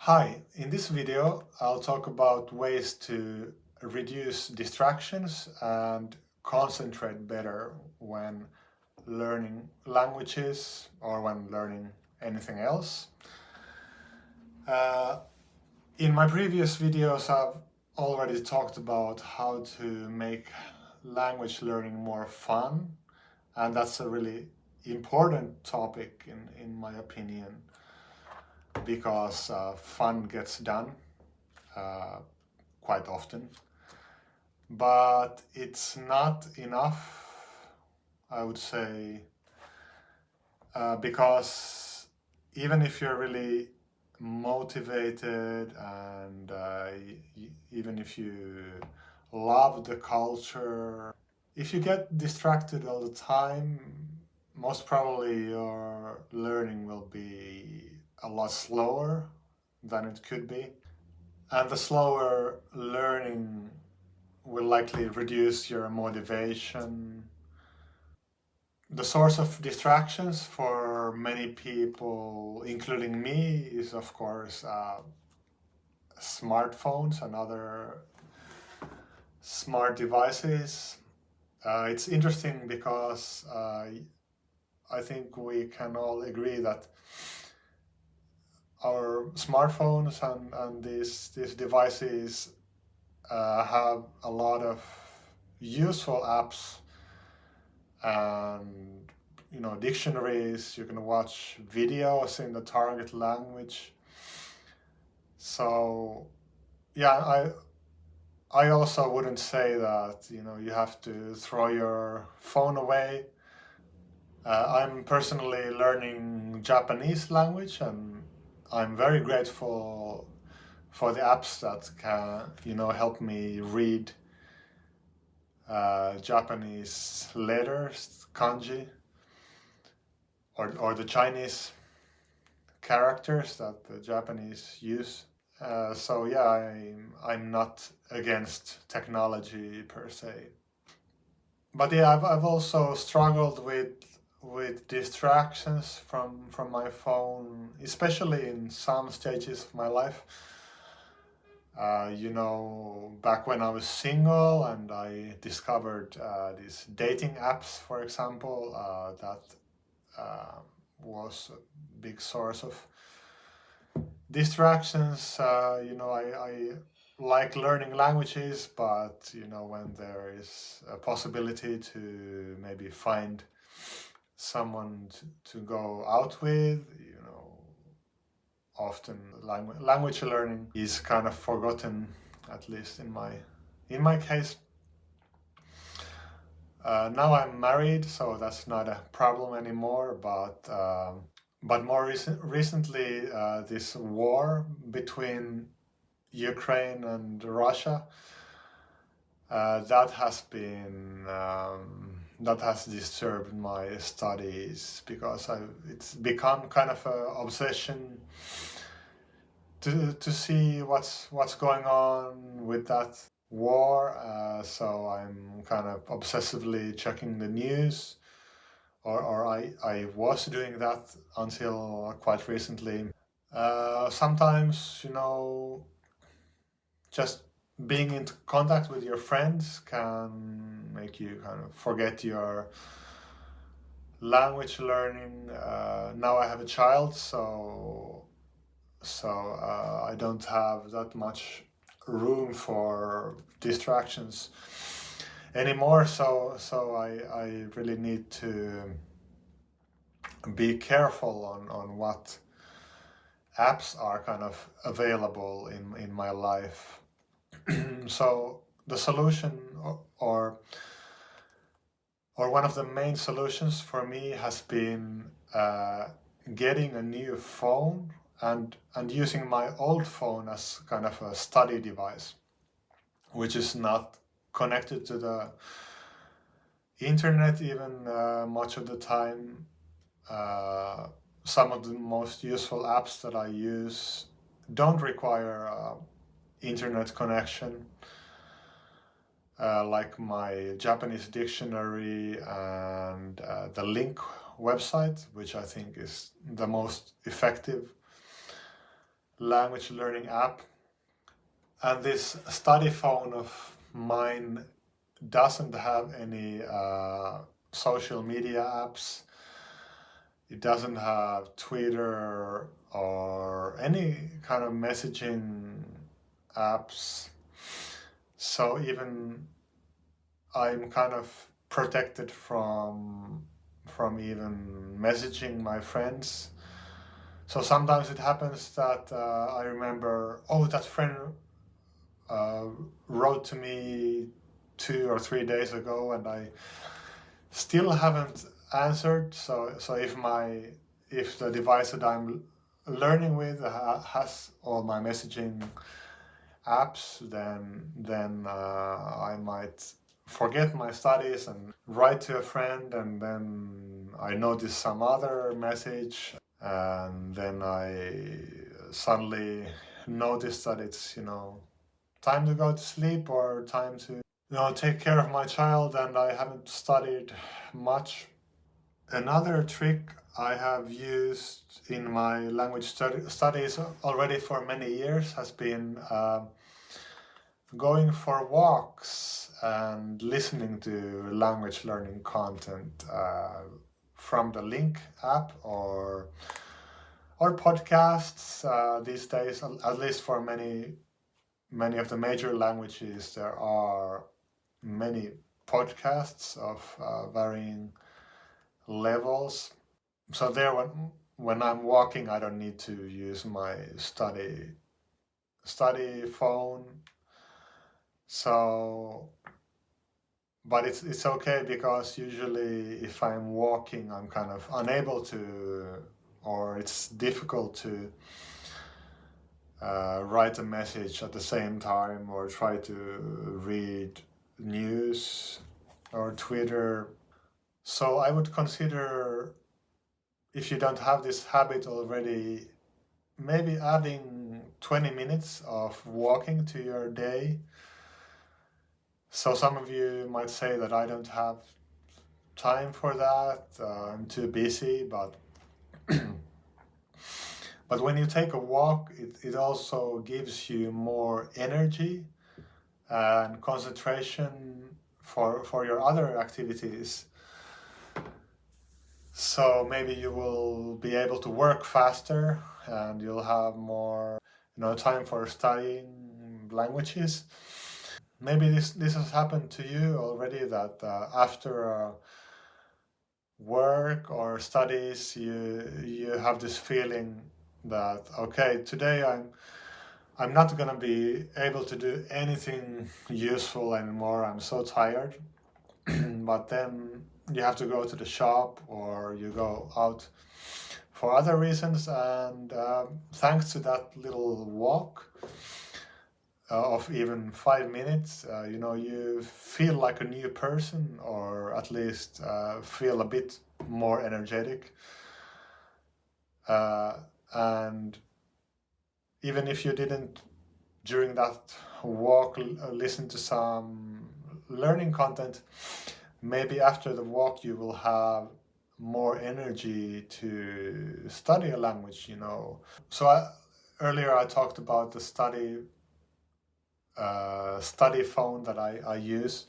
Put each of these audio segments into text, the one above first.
Hi, in this video I'll talk about ways to reduce distractions and concentrate better when learning languages or when learning anything else. Uh, in my previous videos I've already talked about how to make language learning more fun, and that's a really important topic in my opinion, because fun gets done uh, quite often. But it's not enough, I would say, because even if you're really motivated and even if you love the culture, if you get distracted all the time, most probably your learning will be a lot slower than it could be. And the slower learning will likely reduce your motivation. The source of distractions for many people, including me, is of course smartphones and other smart devices. It's interesting because I think we can all agree that our smartphones and these devices have a lot of useful apps and dictionaries. You can watch videos in the target language. So yeah, I also wouldn't say that you have to throw your phone away. I'm personally learning Japanese language, and I'm very grateful for the apps that can help me read Japanese letters, kanji, or the Chinese characters that the Japanese use. So yeah, I'm not against technology per se. But yeah, I've also struggled with distractions from my phone, especially in some stages of my life. Back when I was single and I discovered these dating apps, for example, that was a big source of distractions. I like learning languages, but when there is a possibility to maybe find someone to go out with, often language learning is kind of forgotten, at least in my case. Now I'm married, so that's not a problem anymore. But more recently, this war between Ukraine and Russia, that has disturbed my studies, because it's become kind of an obsession to see what's going on with that war. So I'm kind of obsessively checking the news, or I was doing that until quite recently. Sometimes, just being in contact with your friends can make you kind of forget your language learning. Now I have a child, so I don't have that much room for distractions anymore. So I really need to be careful on what apps are kind of available in my life. So the solution, or one of the main solutions for me, has been getting a new phone and using my old phone as kind of a study device, which is not connected to the internet even much of the time. Some of the most useful apps that I use don't require internet connection, like my Japanese dictionary and the Link website, which I think is the most effective. language learning app. And this study phone of mine doesn't have any social media apps. It doesn't have Twitter or any kind of messaging apps. So even I'm kind of protected from even messaging my friends. So sometimes it happens that I remember, oh, that friend uh, wrote to me 2 or 3 days ago, and I still haven't answered. So if the device that I'm learning with has all my messaging apps, then I might forget my studies and write to a friend, and then I notice some other message, and then I suddenly notice that it's time to go to sleep or time to take care of my child, and I haven't studied much. Another trick I have used in my language studies already for many years has been going for walks and listening to language learning content from the Link app or podcasts these days. At least for many of the major languages, there are many podcasts of varying levels. So there, when I'm walking, I don't need to use my study phone. So, but it's okay, because usually if I'm walking, I'm kind of unable to, or it's difficult to write a message at the same time or try to read news or Twitter. So I would consider, if you don't have this habit already, maybe adding 20 minutes of walking to your day. So some of you might say that I don't have time for that, I'm too busy, but but when you take a walk, it also gives you more energy and concentration for your other activities. So maybe you will be able to work faster, and you'll have more time for studying languages. Maybe this has happened to you already, that after work or studies, you have this feeling that, okay, today I'm not gonna be able to do anything useful anymore. I'm so tired. But then you have to go to the shop or you go out for other reasons, and thanks to that little walk of even 5 minutes, you feel like a new person, or at least feel a bit more energetic. And even if you didn't during that walk listen to some learning content, maybe after the walk you will have more energy to study a language. So earlier I talked about the study phone that I use.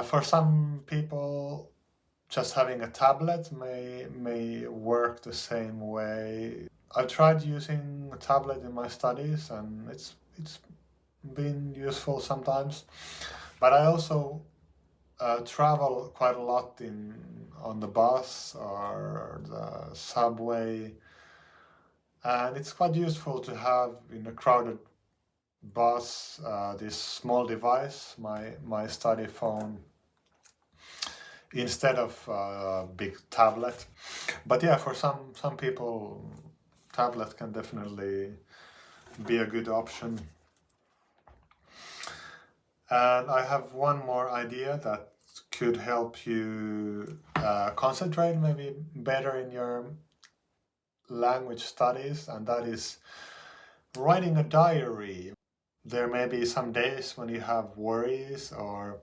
For some people, just having a tablet may work the same way. I've tried using a tablet in my studies, and it's been useful sometimes. But I also travel quite a lot on the bus or the subway, and it's quite useful to have in a crowded bus this small device, my study phone, instead of a big tablet. But yeah, for some people, tablet can definitely be a good option. And I have one more idea that could help you concentrate maybe better in your language studies, and that is writing a diary. There may be some days when you have worries, or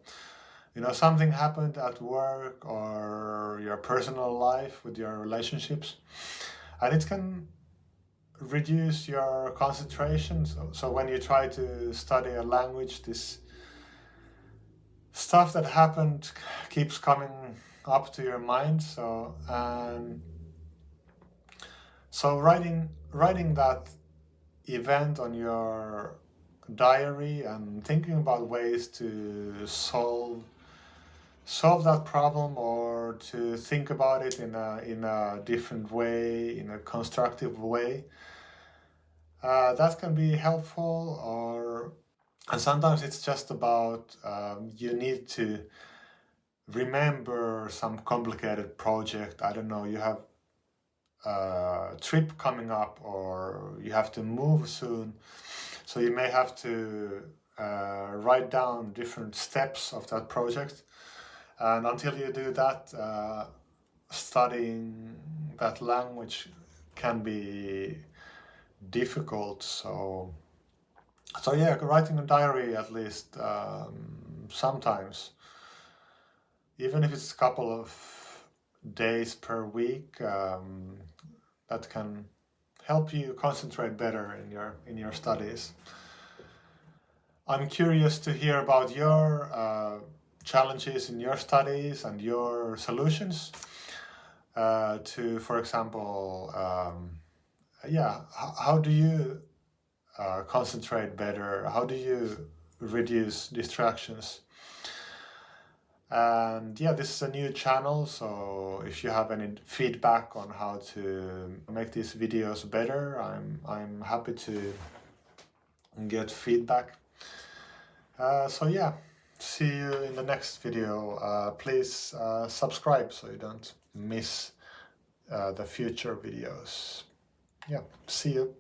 something happened at work or your personal life with your relationships, and it can reduce your concentration. So when you try to study a language, this stuff that happened keeps coming up to your mind. So writing that event on your diary and thinking about ways to solve that problem, or to think about it in a different way, in a constructive way, that can be helpful. And sometimes it's just about you need to remember some complicated project. I don't know, you have a trip coming up, or you have to move soon, so you may have to write down different steps of that project. And until you do that, studying that language can be difficult. So yeah, writing a diary at least sometimes, even if it's a couple of days per week, that can help you concentrate better in your studies. I'm curious to hear about your challenges in your studies and your solutions to, for example, how do you concentrate better? How do you reduce distractions? And yeah, this is a new channel, so if you have any feedback on how to make these videos better, I'm happy to get feedback. So yeah, see you in the next video. Please subscribe so you don't miss the future videos. Yeah, see you.